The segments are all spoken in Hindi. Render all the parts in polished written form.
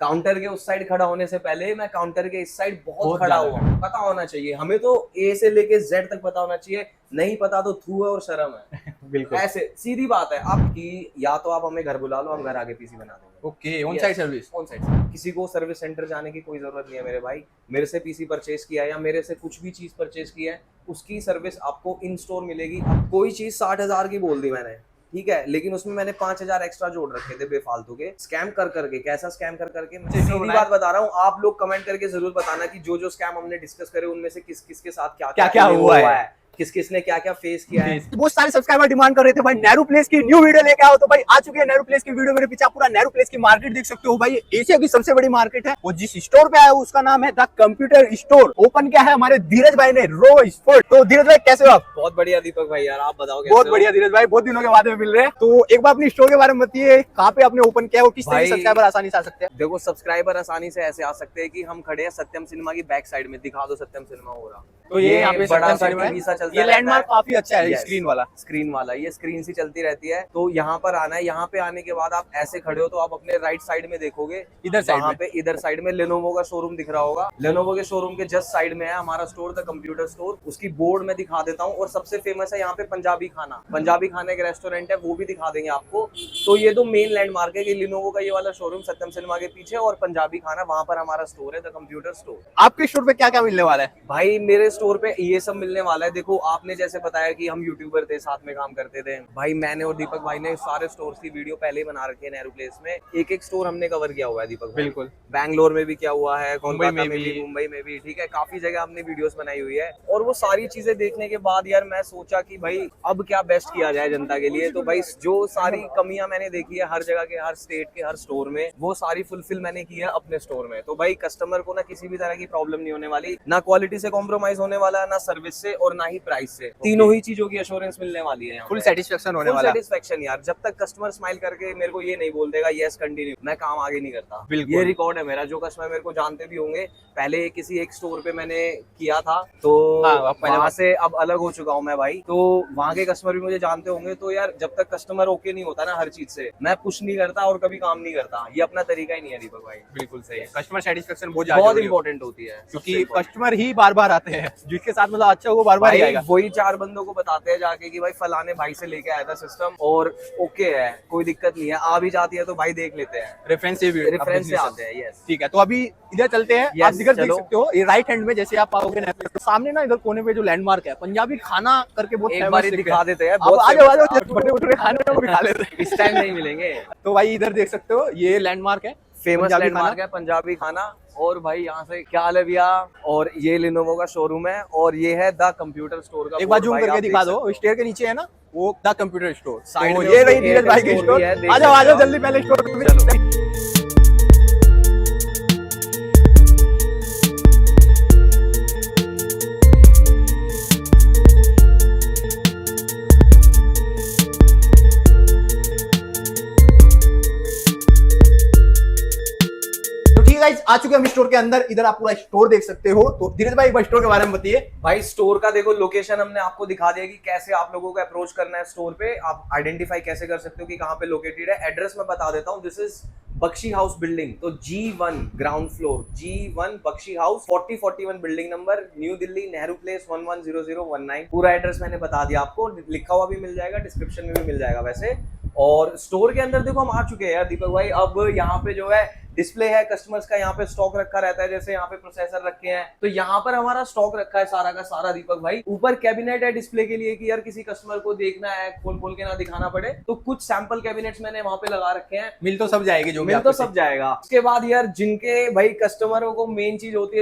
काउंटर के उस साइड खड़ा होने से पहले मैं काउंटर के इस साइड बहुत खड़ा हुआ हूँ। पता होना चाहिए हमें, तो ए से लेके जेड तक पता होना चाहिए। नहीं पता तो थू है और शर्म है। बिल्कुल ऐसे सीधी बात है आपकी, या तो आप हमें घर बुला लो, हम घर आके पीसी बना देंगे। Okay, on side service. On side, किसी को सर्विस सेंटर जाने की कोई जरूरत नहीं है मेरे भाई। मेरे से पीसी परचेज किया है या मेरे से कुछ भी चीज परचेज किया है, उसकी सर्विस आपको इन स्टोर मिलेगी। अब कोई चीज 60,000 की बोल दी मैंने, ठीक है, लेकिन उसमें मैंने 5,000 एक्स्ट्रा जोड़ रखे थे बेफालतू के, स्कैम कर करके। कैसा स्कैम कर करके, मैं सीधी बात बता रहा हूँ। आप लोग कमेंट करके जरूर बताना कि जो जो स्कैम हमने डिस्कस करे उनमें से किस किस के साथ क्या क्या हुआ है, किस किस ने क्या क्या फेस किया है। बहुत सारे सब्सक्राइबर डिमांड कर रहे थे भाई नेहरू प्लेस की न्यू वीडियो लेके आओ, तो भाई आ चुकी है नेहरू प्लेस की वीडियो। मेरे पीछे आप पूरा नेहरू प्लेस की मार्केट देख सकते हो भाई। एशिया की सबसे बड़ी मार्केट है। वो जिस स्टोर पे आया उसका नाम है द कंप्यूटर स्टोर। ओपन क्या है हमारे धीरज भाई ने, रो स्पोर्ट। तो धीरज भाई कैसे हो आप? बहुत बढ़िया दीपक भाई, यार आप बताओ कैसे बहुत हो? बढ़िया धीरज भाई, बहुत दिनों के बाद में मिल रहे हैं। तो एक बार अपनी स्टोर के बारे में बताइए, कहाँ पे आपने ओपन किया है, किस तरह के सब्सक्राइबर आसानी से आ सकते हैं? देखो, सब्सक्राइबर आसानी से ऐसे आ सकते हैं कि हम खड़े हैं सत्यम सिनेमा की बैक साइड में, दिखा दो सत्यम सिनेमा हो रहा। तो ये यहाँ पे बड़ा सा सिनेमा टीवी सा चलता है, ये लैंडमार्क काफी अच्छा है। स्क्रीन वाला ये स्क्रीन सी चलती रहती है। तो यहाँ पर आना है, यहाँ पे आने के बाद आप ऐसे खड़े हो तो आप अपने राइट साइड में देखोगे, इधर साइड वहाँ पे इधर साइड में लेनोवो का शोरूम दिख रहा होगा। लेनोवो के शोरूम के जस्ट साइड में है हमारा स्टोर द कंप्यूटर स्टोर। उसकी बोर्ड में दिखा देता हूँ। और सबसे फेमस है यहाँ पे पंजाबी खाना, पंजाबी खाने के रेस्टोरेंट है, वो भी दिखा देंगे आपको। तो ये तो मेन लैंडमार्क है कि लेनोवो का ये वाला शोरूम सत्यम सिनेमा के पीछे, और पंजाबी खाना वहाँ पर हमारा स्टोर है द कंप्यूटर स्टोर। आपके स्टोर पे क्या क्या मिलने वाला है भाई? मेरे स्टोर पे ये सब मिलने वाला है। देखो, आपने जैसे बताया कि हम यूट्यूबर थे, साथ में काम करते थे भाई। मैंने और दीपक भाई ने सारे स्टोर्स की वीडियो पहले ही बना रखी है नेहरू प्लेस में। एक एक स्टोर हमने कवर किया हुआ है दीपक भाई। बिल्कुल, बैंगलोर में भी किया हुआ है, कोलकाता में भी, भी, मुंबई में भी, ठीक है, काफी जगह हमने वीडियोस बनाई हुई है। और वो सारी चीजें देखने के बाद यार मैं सोचा कि भाई अब क्या बेस्ट किया जाए जनता के लिए। तो भाई जो सारी कमियां मैंने देखी है हर जगह के, हर स्टेट के हर स्टोर में, वो सारी फुलफिल मैंने की है अपने स्टोर में। तो भाई कस्टमर को ना किसी भी तरह की प्रॉब्लम नहीं होने वाली, ना क्वालिटी से कॉम्प्रोमाइज होने वाला, ना सर्विस से, और ना ही प्राइस से। तीनों ही चीजों की एश्योरेंस मिलने वाली है। फुल सेटिस्फेक्शन होने वाला है। सेटिस्फेक्शन यार, जब तक कस्टमर स्माइल करके मेरे को ये नहीं बोल देगा यस कंटिन्यू, मैं काम आगे नहीं करता। ये रिकॉर्ड है मेरा। जो कस्टमर मेरे को जानते भी होंगे, पहले किसी एक स्टोर पे मैंने किया था, तो वहां से अब अलग हो चुका हूँ मैं भाई। तो वहाँ के कस्टमर भी मुझे जानते होंगे। तो यार जब तक कस्टमर ओके नहीं होता ना हर चीज से, मैं पुश नहीं करता और कभी काम नहीं करता। ये अपना तरीका ही नहीं है दीपक भाई। बिल्कुल सही है, कस्टमर सेटिस्फेक्शन बहुत इंपॉर्टेंट होती है, क्योंकि कस्टमर ही बार बार आते हैं। जिसके साथ मतलब अच्छा वो बार बार आएगा। वही 4 बंदों को बताते हैं जाके कि भाई फलाने भाई से लेके आया था सिस्टम, और ओके है, कोई दिक्कत नहीं है। आ भी जाती है तो भाई देख लेते हैं, रेफरेंस से आते हैं। यस, ठीक है। तो अभी इधर चलते हैं। आप इधर देख सकते हो, ये राइट हैंड में जैसे आप आओगे ना, तो सामने ना इधर कोने पे जो लैंडमार्क है पंजाबी खाना करके, बहुत एक बार दिखा देते हैं। बड़े खाने को भी खा लेते हैं, इस टाइम नहीं मिलेंगे। तो भाई इधर देख सकते हो, ये लैंडमार्क है, फेमस लैंडमार्क है पंजाबी खाना। और भाई यहाँ से क्या हाल है भैया? और ये लेनोवो का शोरूम है, और ये है द कंप्यूटर स्टोर का। एक बार जूम करके दिखा दो, स्टेयर के नीचे है ना वो द कंप्यूटर स्टोर। साइड में ये रही धीरज भाई की स्टोर। आ जाओ जल्दी, पहले स्टोर। आ चुके हम स्टोर के अंदर। इधर आप पूरा स्टोर देख सकते हो। तो धीरज भाई एक बार स्टोर के बारे में बताइए। भाई स्टोर का देखो, लोकेशन हमने आपको दिखा दिया कि कैसे आप लोगों को अप्रोच करना है स्टोर पे। आप आइडेंटिफाई कैसे कर सकते हो कि कहाँ पे लोकेटेड है। एड्रेस मैं बता देता हूँ। This is Bakshi house building. तो G1 ground floor, G1 Bakshi house, 4041 building number, New Delhi, Nehru place 110019। पूरा एड्रेस मैंने बता दिया आपको, लिखा हुआ भी मिल जाएगा, डिस्क्रिप्शन में भी मिल जाएगा वैसे। और स्टोर के अंदर देखो हम आ चुके हैं यार दीपक भाई। अब यहाँ पे जो है डिस्प्ले है कस्टमर्स का, यहाँ पे स्टॉक रखा रहता है। जैसे यहाँ पे प्रोसेसर रखे हैं, तो यहाँ पर हमारा स्टॉक रखा है सारा का सारा दीपक भाई। ऊपर कैबिनेट है डिस्प्ले के लिए कि यार किसी कस्टमर को देखना है, खोल खोल के ना दिखाना पड़े, तो कुछ सैंपल कैबिनेट्स मैंने वहाँ पे लगा रखे हैं। मिल तो सब जाएगी, जो मिल तो सब जाएगा। उसके बाद यार जिनके भाई कस्टमरों को मेन चीज होती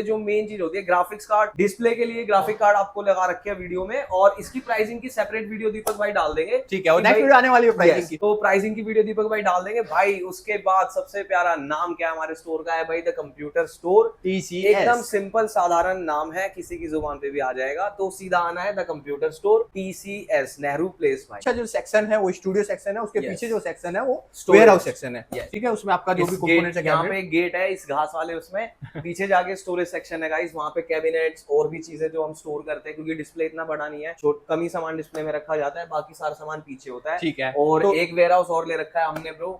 है, ग्राफिक्स कार्ड। डिस्प्ले के लिए ग्राफिक कार्ड आपको लगा रखे हैं वीडियो में, और इसकी प्राइसिंग की सेपरेट वीडियो दीपक भाई डाल देंगे। ठीक है, और नेक्स्ट वीडियो आने वाली है प्राइसिंग की, तो प्राइसिंग की वीडियो दीपक भाई डाल देंगे भाई। उसके बाद सबसे प्यारा नाम क्या है हमारे स्टोर का है भाई, द कंप्यूटर स्टोर, TCS। एकदम सिंपल साधारण नाम है, किसी की जुबान पे भी आ जाएगा। तो सीधा आना है the computer store, TCS, Nehru place भाई। अच्छा, जो सेक्शन है वो स्टूडियो सेक्शन है, उसके पीछे जो सेक्शन है वो वेयर हाउस सेक्शन है। ठीक है, उसमें आपका जो भी कंपोनेंट्स है, यहाँ पे एक गेट है इस घास वाले, उसमें पीछे जाके स्टोरेज सेक्शन है गाइस। वहाँ पे कैबिनेट्स और भी चीजें जो हम स्टोर करते हैं, क्योंकि डिस्प्ले इतना बड़ा नहीं है, कम ही सामान डिस्प्ले में रखा जाता है, बाकी सारा सामान पीछे होता है। ठीक है। और एक वेयर हाउस और ले रखा है हमने ब्रो,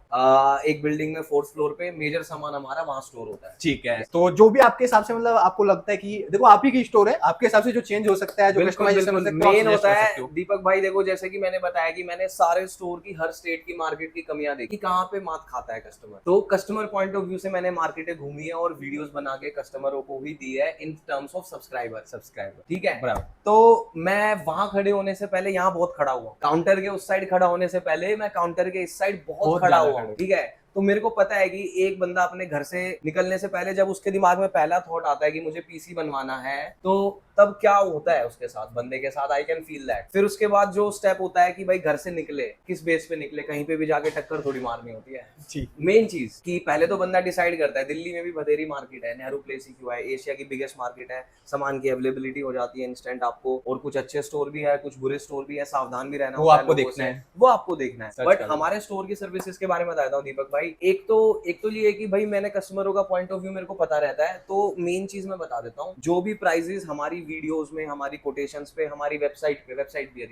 एक बिल्डिंग में 4th फ्लोर पे। मेजर सामान हमारा वहाँ स्टोर होता है। ठीक है, तो जो भी आपके हिसाब से मतलब आपको लगता है कि देखो आप ही की स्टोर है, आपके हिसाब से जो चेंज हो सकता है, जो कस्टमाइजेशन हो सकता है, मेन होता है दीपक भाई, देखो जैसे कि मैंने बताया कि मैंने सारे स्टोर की, हर स्टेट की मार्केट की कमियां देखी, कहाँ पे मात खाता है कस्टमर। तो कस्टमर पॉइंट ऑफ व्यू से मैंने मार्केटें घूमी है और वीडियोस बना के कस्टमरों को भी दी है इन टर्म्स ऑफ सब्सक्राइबर, ठीक है। बराबर। तो मैं वहां खड़े होने से पहले यहाँ बहुत खड़ा हुआ, काउंटर के उस साइड खड़ा होने से पहले मैं काउंटर के इस साइड बहुत खड़ा हुआ, ठीक है। तो मेरे को पता है कि एक बंदा अपने घर से निकलने से पहले जब उसके दिमाग में पहला थॉट आता है कि मुझे पीसी बनवाना है, तो तब क्या होता है उसके साथ, बंदे के साथ, आई कैन फील दैट। फिर उसके बाद जो स्टेप होता है कि भाई घर से निकले, किस बेस पे निकले, कहीं पे भी जाके टक्कर थोड़ी मारनी होती है। मेन चीज कि पहले तो बंदा डिसाइड करता है, दिल्ली में भी बथेरी मार्केट है, नेहरू प्लेस ही क्यों है, एशिया की बिगेस्ट मार्केट है, सामान की अवेलेबिलिटी हो जाती है इंस्टेंट आपको, और कुछ अच्छे स्टोर भी है, कुछ बुरे स्टोर भी है, सावधान भी रहना वो आपको देखना है, वो आपको देखना है। बट हमारे स्टोर की सर्विसेज के बारे में बताता हूँ दीपक भाई। एक तो ये है कि भाई मैंने कस्टमरों का पॉइंट ऑफ व्यू मेरे को पता रहता है, तो मेन चीज मैं बता देता हूँ, जो भी प्राइजेस हमारी वीडियोस में, हमारी कोटेशंस पे, हमारी वेबसाइट भी है,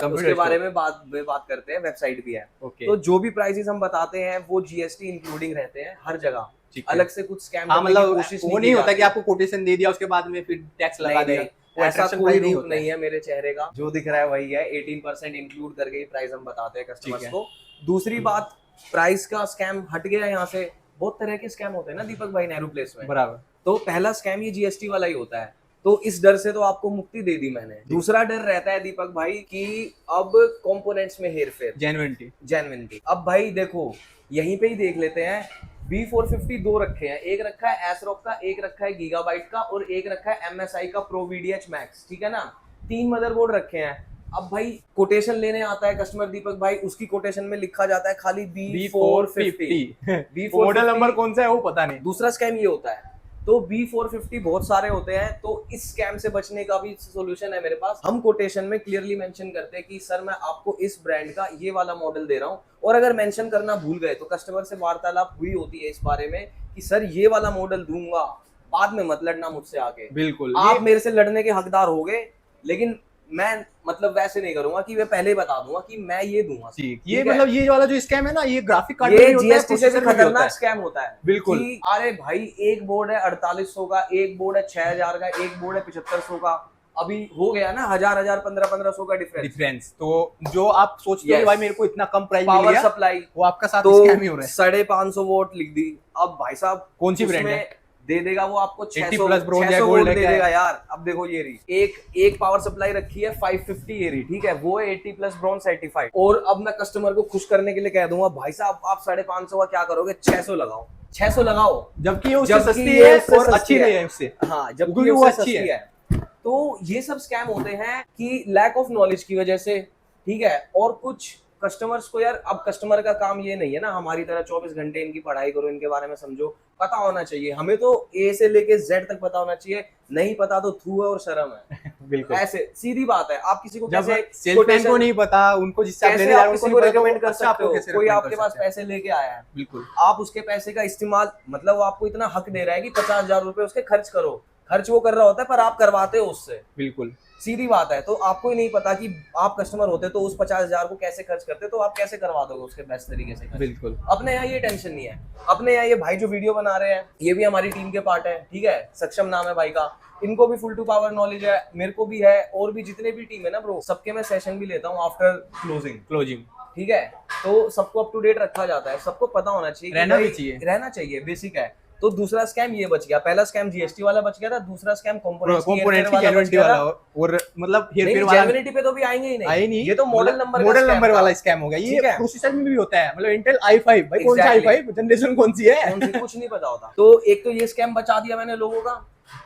उसके बारे में बात करते हैं, वेबसाइट भी है। तो जो भी प्राइजेस हम बताते हैं वो जीएसटी इंक्लूडिंग रहते हैं हर जगह, अलग से कुछ स्कैम करने की कोशिश वो नहीं होता कि आपको कोटेशन दे दिया उसके बाद में फिर टैक्स लगा दिया। ऐसा कोई रूप नहीं है मेरे चेहरे का, जो दिख रहा है वही है, 18% इंक्लूड करके ही प्राइस हम बताते हैं कस्टमर्स को। दूसरी बात, प्राइस का स्कैम हट गया यहाँ से। बहुत तरह के स्कैम होते हैं ना दीपक भाई नेहरू प्लेस में, बराबर। तो पहला स्कैम ये जीएसटी वाला ही होता है, तो इस डर से तो आपको मुक्ति दे दी मैंने। दूसरा डर रहता है दीपक भाई कि अब कंपोनेंट्स में हेरफेर, जेन्युइनिटी। अब भाई देखो यहीं पे ही देख लेते हैं, B450 दो रखे हैं, एक रखा है एसरॉक का, एक रखा है गीगाबाइट का, और एक रखा है MSI का प्रो VDH मैक्स, ठीक है ना। 3 मदरबोर्ड रखे हैं। अब भाई कोटेशन लेने आता है कस्टमर दीपक भाई, उसकी कोटेशन में लिखा जाता है खाली B450 मॉडल नंबर कौन सा है वो पता नहीं। दूसरा स्कैम ये होता है। तो B450 बहुत सारे होते हैं, तो इस स्कैम से बचने का भी सॉल्यूशन है मेरे पास। हम कोटेशन में क्लियरली मेंशन करते हैं कि सर मैं आपको इस ब्रांड का ये वाला मॉडल दे रहा हूँ, और अगर मेंशन करना भूल गए तो कस्टमर से वार्तालाप हुई होती है इस बारे में कि सर ये वाला मॉडल दूंगा, बाद में मत लड़ना मुझसे आके। बिल्कुल, आप मेरे से लड़ने के हकदार हो गए, लेकिन मैं मतलब वैसे नहीं करूंगा कि मैं पहले ही बता दूंगा कि मैं ये दूंगा। ये मतलब ये वाला जो स्कैम है ना, ये ग्राफिक कार्ड ये जीएसटी से भी खतरनाक स्कैम होता है। बिल्कुल। अरे भाई एक बोर्ड है 4800 का, एक बोर्ड है 6000 का, एक बोर्ड है 7500 का, अभी हो गया ना 1000 1500 का डिफरेंस। तो जो आप सोचते हो भाई मेरे को इतना कम प्राइस पावर सप्लाई, वो आपका साथ स्कैम ही हो रहा है। 550 वोट लिख दी। अब भाई साहब कौन सी ब्रांड है दे देगा वो आपको 600 प्लस ब्रोंज या गोल्ड दे देगा यार। अब देखो ये रही एक पावर सप्लाई रखी है 550 ये रही, ठीक है, वो है 80 प्लस ब्रोंज सर्टिफाइड। और अब मैं कस्टमर को खुश करने के लिए कह दूंगा भाई साहब आप 550 का क्या करोगे, 600 लगाओ, 600 लगाओ, जबकि वो सस्ती है और अच्छी नहीं है उससे। हाँ, जबकि वो अच्छी है। तो ये सब स्कैम होते हैं कि लैक ऑफ नॉलेज की वजह से, ठीक है। और कुछ कस्टमर्स को यार, अब कस्टमर का काम ये नहीं है ना हमारी तरह 24 घंटे इनकी पढ़ाई करो, इनके बारे में समझो, पता होना चाहिए हमें। तो ए से लेके जेड तक पता होना चाहिए, नहीं पता तो थू है और शर्म है। बिल्कुल ऐसे सीधी बात है। आप किसी को कैसे, सेल्समैन को नहीं पता, उनको जिससे आप लेने जा रहे हो उनको रेकमेंड कर सकते हो। कोई आपके पास पैसे लेके आया है, बिल्कुल आप उसके पैसे का इस्तेमाल, मतलब वो आपको इतना हक दे रहा है कि 50,000 रुपए उसके खर्च करो, खर्च वो कर रहा होता है पर आप करवाते हो उससे, बिल्कुल सीधी बात है। तो आपको ही नहीं पता कि आप कस्टमर होते तो उस 50,000 को कैसे खर्च करते, तो आप कैसे करवा दोगे उसके बेस्ट तरीके से। बिल्कुल अपने यहाँ ये टेंशन नहीं है। अपने यहाँ ये भाई जो वीडियो बना रहे हैं ये भी हमारी टीम के पार्ट है, ठीक है, सक्षम नाम है भाई का, इनको भी फुल टू पावर नॉलेज है, मेरे को भी है, और भी जितने भी टीम है ना ब्रो, सबके मैं सेशन भी लेता हूँ आफ्टर क्लोजिंग, ठीक है। तो सबको अप टू डेट रखा जाता है, सबको पता होना चाहिए, रहना चाहिए, बेसिक है। तो दूसरा स्कैम ये बच गया, पहला स्कैम जीएसटी वाला बच गया था, दूसरा स्कैम कंपोनेंट्स की जेन्युइनिटी वाला, और मतलब हेरफेर वाला जेन्युइनिटी पे तो भी आएंगे ही नहीं, ये तो मॉडल नंबर वाला स्कैम हो गया। ये प्रोसेसर में भी होता है, मतलब इंटेल i5 भाई, कौन सा i5 जनरेशन कौन सी है, कुछ नहीं पता होता। तो एक तो ये स्कैम बचा दिया मैंने लोगों का।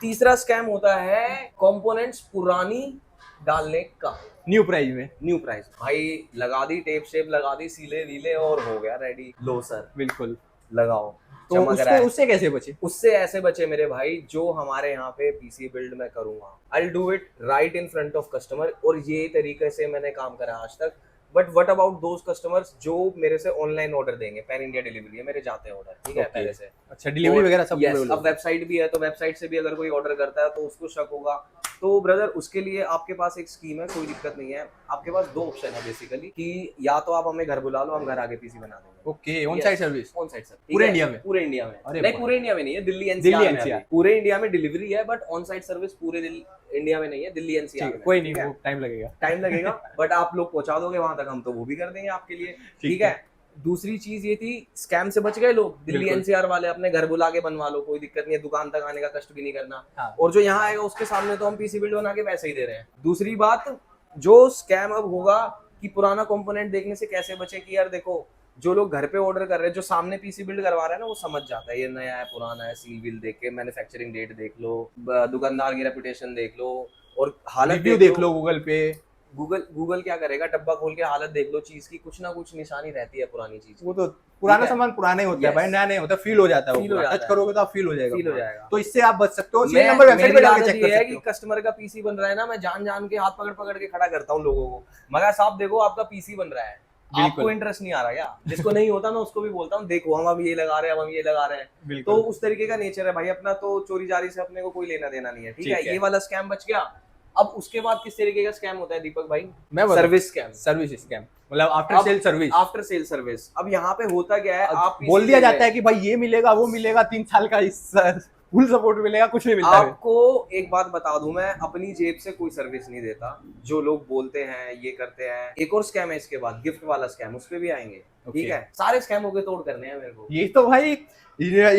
तीसरा स्कैम होता है कंपोनेंट्स पुरानी डालने का न्यू प्राइस भाई, लगा दी टेप शेप, लगा दी सीले वीले और हो गया रेडी, लो सर बिल्कुल लगाओ। तो उससे कैसे बचे? उससे ऐसे बचे मेरे भाई, जो हमारे यहाँ पे पीसी बिल्ड मैं करूंगा, I do it right in front of customer, और ये तरीके से मैंने काम करा आज तक। But what about those customers जो मेरे से ऑनलाइन ऑर्डर देंगे, पैन इंडिया डिलीवरी है, मेरे जाते हैं ऑर्डर, ठीक है, पहले से। अच्छा, डिलीवरी वगैरह सब। अब वेबसाइट भी है, तो वेबसाइट से भी अगर कोई ऑर्डर करता है तो उसको शक होगा तो ब्रदर उसके लिए आपके पास एक स्कीम है, कोई दिक्कत नहीं है। आपके पास दो ऑप्शन है बेसिकली कि या तो आप हमें घर बुला लो, हम घर आके पीसी बना देंगे। Okay, on site service on site sir, पूरे इंडिया में? पूरे इंडिया में अरे नहीं, वाह। पूरे इंडिया में नहीं है, दिल्ली दिल्ली एनसीआर में NCR अभी। पूरे इंडिया में डिलीवरी है, बट ऑन साइट सर्विस पूरे इंडिया में नहीं है, दिल्ली एनसीआर में। कोई नहीं, वो टाइम लगेगा। टाइम लगेगा बट आप लोग पहुंचा दोगे वहां तक, हम तो वो भी कर देंगे आपके लिए। ठीक है। दूसरी चीज ये थी, स्कैम से बच गए लोग, दिल्ली बिल्कुल। एनसीआर वाले, अपने घर बुला के बनवा लो, कोई दिक्कत नहीं है, दुकान तक आने का कष्ट भी नहीं करना। हाँ। और जो यहाँ आएगा उसके सामने तो हम पीसी बिल्ड बना के वैसे ही दे रहे हैं। दूसरी बात, जो स्कैम अब होगा कि पुराना कंपोनेंट देखने से कैसे बचे, कि यार देखो जो लोग घर पे ऑर्डर कर रहे हैं, जो सामने पीसी बिल्ड करवा रहे हैं ना, वो समझ जाता है ये नया है पुराना है, सील विल देख के, मैन्युफैक्चरिंग डेट देख लो, दुकानदार की रेपुटेशन देख लो, और हालत रिव्यू देख लो गूगल पे। गूगल क्या करेगा, डब्बा खोल के हालत देख लो चीज की, कुछ ना कुछ निशानी रहती है पुरानी चीज। वो तो पुराना ठीक है। सामान पुराना ही होता है Yes. भाई, नया नहीं होता, फील हो जाता है, Feel हो जाता टच है। करोगे तो आप फील हो जाएगा, फील हो जाएगा। तो इससे आप बच सकते हो। मैं- सीरियल नंबर वेबसाइट पे मेरी जाके आदत चेक ये कर है सकते कि हो। कस्टमर का पीसी बन रहा है ना, मैं जान के हाथ पकड़ के खड़ा करता हूँ लोगों को, मगर साहब देखो आपका पीसी बन रहा है, बिल्कुल। आपको इंटरेस्ट नहीं आ रहा क्या? जिसको नहीं होता मैं उसको भी बोलता हूँ, देखो हम ये लगा रहे हैं, हम ये लगा रहे हैं। तो बिल्कुल। उस तरीके का नेचर है भाई अपना, तो चोरी जारी से अपने को कोई लेना देना नहीं है। ठीक ठीक है, है। ये वाला स्कैम बच गया। अब उसके बाद किस तरीके का स्कैम होता है दीपक भाई? मैं सर्विस स्कैम, सर्विस स्कैम, मतलब आफ्टर अब- sale service. After sale service. अब यहाँ पे होता क्या है, आप बोल दिया जाता है कि भाई ये मिलेगा वो मिलेगा, 3 साल का फुल सपोर्ट मिलेगा, कुछ नहीं मिलता है। आपको एक बात बता दूं, मैं अपनी जेब से कोई सर्विस नहीं देता। जो लोग बोलते हैं ये करते हैं। एक और स्कैम है इसके बाद, गिफ्ट वाला स्कैम, उस पे भी आएंगे। ठीक है, सारे स्कैमों के तोड़ करने हैं मेरे को। ये तो भाई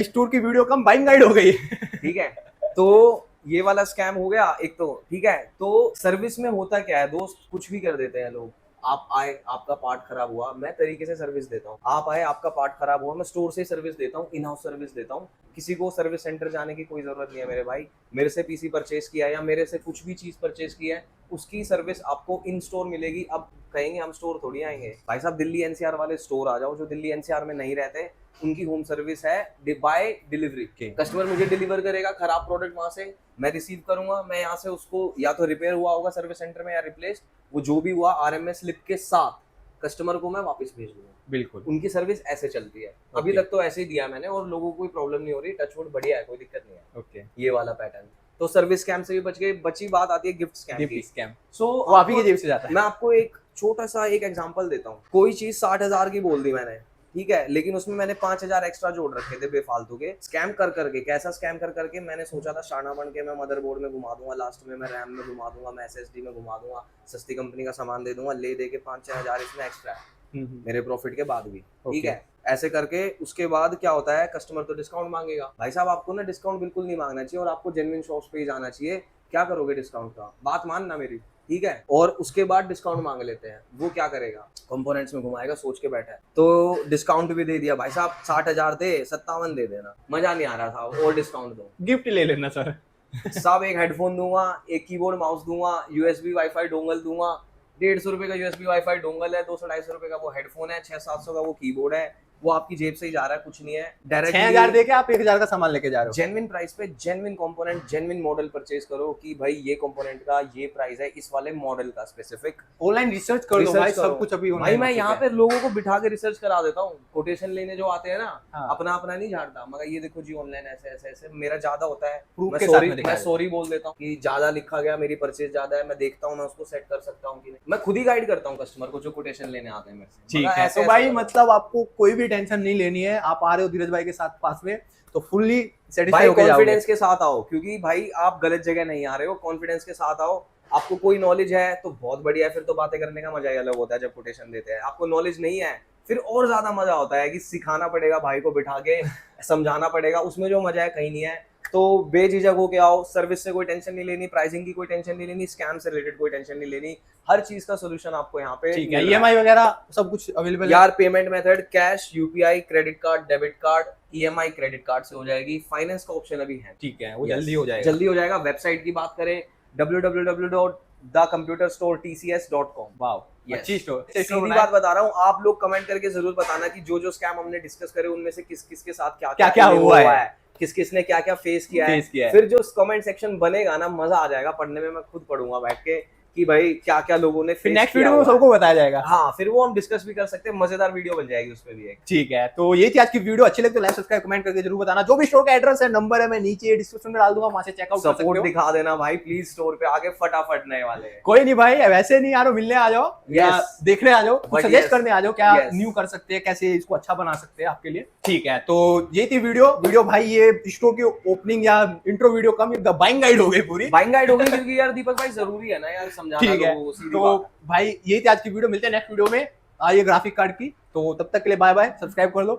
स्टोर की वीडियो कम बाइंग गाइड हो गई। ठीक है, तो ये वाला स्कैम हो गया एक तो। ठीक है, तो सर्विस में होता क्या है दोस्त, कुछ भी कर देते हैं लोग। आप आए, आपका पार्ट खराब हुआ, मैं तरीके से सर्विस देता हूँ। आप आए, आपका पार्ट खराब हुआ, मैं स्टोर से सर्विस देता हूँ, इन हाउस सर्विस देता हूँ। किसी को सर्विस सेंटर जाने की कोई जरूरत नहीं है मेरे भाई। मेरे से पीसी परचेज किया या मेरे से कुछ भी चीज परचेज की है, उसकी सर्विस आपको इन स्टोर मिलेगी। अब कहेंगे हम स्टोर थोड़ी आएंगे भाई साहब, दिल्ली एनसीआर वाले स्टोर आ जाओ। जो दिल्ली एनसीआर में नहीं रहते उनकी होम सर्विस है बाय डिलीवरी। कस्टमर मुझे डिलीवर करेगा खराब प्रोडक्ट, वहां से मैं रिसीव करूंगा, मैं यहाँ से उसको या तो रिपेयर हुआ होगा सर्विस सेंटर में या रिप्लेस, वो जो भी हुआ आरएमएस स्लिप के साथ कस्टमर को मैं वापस भेज दूंगा। बिल्कुल। उनकी सर्विस ऐसे चलती है। अभी तक तो ऐसे ही दिया मैंने, और लोगों को कोई प्रॉब्लम नहीं हो रही, टचवुड बढ़िया है, कोई दिक्कत नहीं है। ओके, ये वाला पैटर्न। तो सर्विस स्कैम से भी बच गए। बची बात आती है गिफ्ट स्कैम की। गिफ्ट स्कैम सो वो आप ही की जेब से जाता है। मैं आपको एक छोटा सा एक एग्जांपल देता हूँ। कोई चीज 60,000 की बोल दी मैंने, ठीक है, लेकिन उसमें मैंने 5,000 एक्स्ट्रा जोड़ रखे थे बेफालतू के। स्कैम कर करके, कैसा स्कैम कर करके, मैंने सोचा था शाना बन के मैं मदरबोर्ड में घुमा दूंगा, लास्ट में मैं रैम में घुमा दूंगा, मैं एसएसडी में घुमा दूंगा, सस्ती कंपनी का सामान दे दूंगा, ले दे के 5-6 हजार इसमें एक्स्ट्रा है मेरे प्रॉफिट के बाद भी। ठीक है, ऐसे करके उसके बाद क्या होता है, कस्टमर तो डिस्काउंट मांगेगा। भाई साहब आपको ना डिस्काउंट बिल्कुल नहीं मांगना चाहिए, और आपको जेन्युइन शॉप्स पे ही जाना चाहिए। क्या करोगे डिस्काउंट का, बात मानना मेरी, ठीक है। और उसके बाद डिस्काउंट मांग लेते हैं, वो क्या करेगा, कंपोनेंट्स में घुमाएगा, सोच के बैठा है, तो डिस्काउंट भी दे दिया। भाई साहब 60,000 दे, 57 दे देना, मजा नहीं आ रहा था, और डिस्काउंट दो। गिफ्ट ले लेना सर। साहब एक हेडफोन दूंगा, एक कीबोर्ड माउस दूंगा, यूएसबी वाईफाई डोंगल दूंगा। 150 रुपए का यूएसबी वाईफाई डोंगल है, 200-250 रुपए का वो हेडफोन है, 600-700 का वो कीबोर्ड है, वो आपकी जेब से ही जा रहा है, कुछ नहीं है। 6,000 दे के आप 1,000 का सामान लेके जा रहे हो। जेन्युइन प्राइस पे genuine component, genuine model purchase करो कि भाई ये कंपोनेंट का ये प्राइस है, इस वाले मॉडल का स्पेसिफिक। ऑनलाइन रिसर्च कर लो भाई, सब कुछ अभी भाई ऑनलाइन। मैं यहाँ पे लोगों को बिठा के रिसर्च करा देता हूँ। कोटेशन लेने जो आते हैं ना, हाँ। अपना अपना नहीं झाड़ता, मगर ये देखो जी ऑनलाइन ऐसे ऐसे ऐसे, मेरा ज्यादा होता है, Proof मैं के साथ सॉरी में दिखा देता हूं। सॉरी बोल देता हूँ कि ज्यादा लिखा गया, मेरी परचेज ज्यादा है, मैं देखता हूँ मैं उसको सेट कर सकता हूँ कि नहीं। मैं खुद ही गाइड करता हूँ कस्टमर को जो कोटेशन लेने आते हैं मेरे से। ठीक मगर है, ऐसे तो भाई ऐसे मतलब आपको कोई भी टेंशन नहीं लेनी है। आप आ रहे हो धीरज भाई के साथ पास में, तो फुल्ली सेटिस्फाई भाई होके जाओगे। कॉन्फिडेंस के साथ आओ, क्योंकि भाई आप गलत जगह नहीं आ रहे हो, कॉन्फिडेंस के साथ आओ। आपको कोई नॉलेज है तो बहुत बढ़िया है, फिर तो बातें करने का मजा ही अलग होता है जब कोटेशन देते हैं। आपको नॉलेज नहीं है फिर और ज्यादा मजा होता है कि सिखाना पड़ेगा भाई को, बिठा के समझाना पड़ेगा, उसमें जो मजा है कहीं नहीं है। तो बेझिझक होके आओ, सर्विस से कोई टेंशन नहीं लेनी, प्राइसिंग की कोई टेंशन नहीं लेनी, स्कैम से रिलेटेड कोई टेंशन नहीं लेनी, हर चीज का सोल्यूशन आपको यहाँ पे ठीक है। मिल रहा ईएमआई वगैरह सब कुछ अवेलेबल है यार। Payment method cash, UPI, credit card, debit card, EMI credit card से हो जाएगी। फाइनेंस का ऑप्शन अभी है, ठीक है, वो Yes, जल्दी हो जाएगा। जल्दी हो जाएगा। वेबसाइट की बात करें www.thecomputerstoretcs.com। Wow, Yes. अच्छी स्टोर। सीधी बात बता रहा हूँ, आप लोग कमेंट करके जरूर बताना कि जो जो स्कैम हमने डिस्कस करे उनमें से किस किस के साथ क्या क्या हुआ है, किस किस ने क्या क्या फेस किया है। फेस किया है। फिर जो कमेंट सेक्शन बनेगा ना, मजा आ जाएगा पढ़ने में, मैं खुद पढ़ूंगा बैठ के कि भाई क्या क्या लोगों ने फिर face नेक्स्ट किया वीडियो में हुआ है। सबको बताया जाएगा। हाँ, फिर वो हम डिस्कस भी कर सकते हैं, मजेदार वीडियो बन जाएगी उसमें भी एक। ठीक है, तो ये थी आज की वीडियो। अच्छी लगे तो लाइक सब्सक्राइब कमेंट करके जरूर बताना। जो भी स्टोर का एड्रेस है, नंबर है, मैं नीचे डिस्क्रिप्शन में डाल दूंगा, वहां से चेकआउट कर सकते सपोर्ट हो। दिखा देना भाई प्लीज, स्टोर पे आके फटाफट नए वाले हैं। कोई नहीं भाई, वैसे नहीं यारो, मिलने आ जाओ या Yes. देखने आ जाओ, कुछ But सजेस्ट yes. करने आ जाओ, क्या Yes. न्यू कर सकते हैं, कैसे इसको अच्छा बना सकते हैं आपके लिए। ठीक है, तो ये थी वीडियो भाई। ये स्टोर की ओपनिंग या इंट्रो वीडियो कम, बाइंग गाइड हो गई पूरी। बाइंग गाइड हो गई, क्योंकि यार दीपक भाई जरूरी है ना यार समझाना ठीक है, लोगों को, सीधी तो बात। भाई ये थी आज की वीडियो। मिलते हैं नेक्स्ट वीडियो में आइए ग्राफिक कार्ड की। तो तब तक के लिए बाय बाय, सब्सक्राइब कर लो।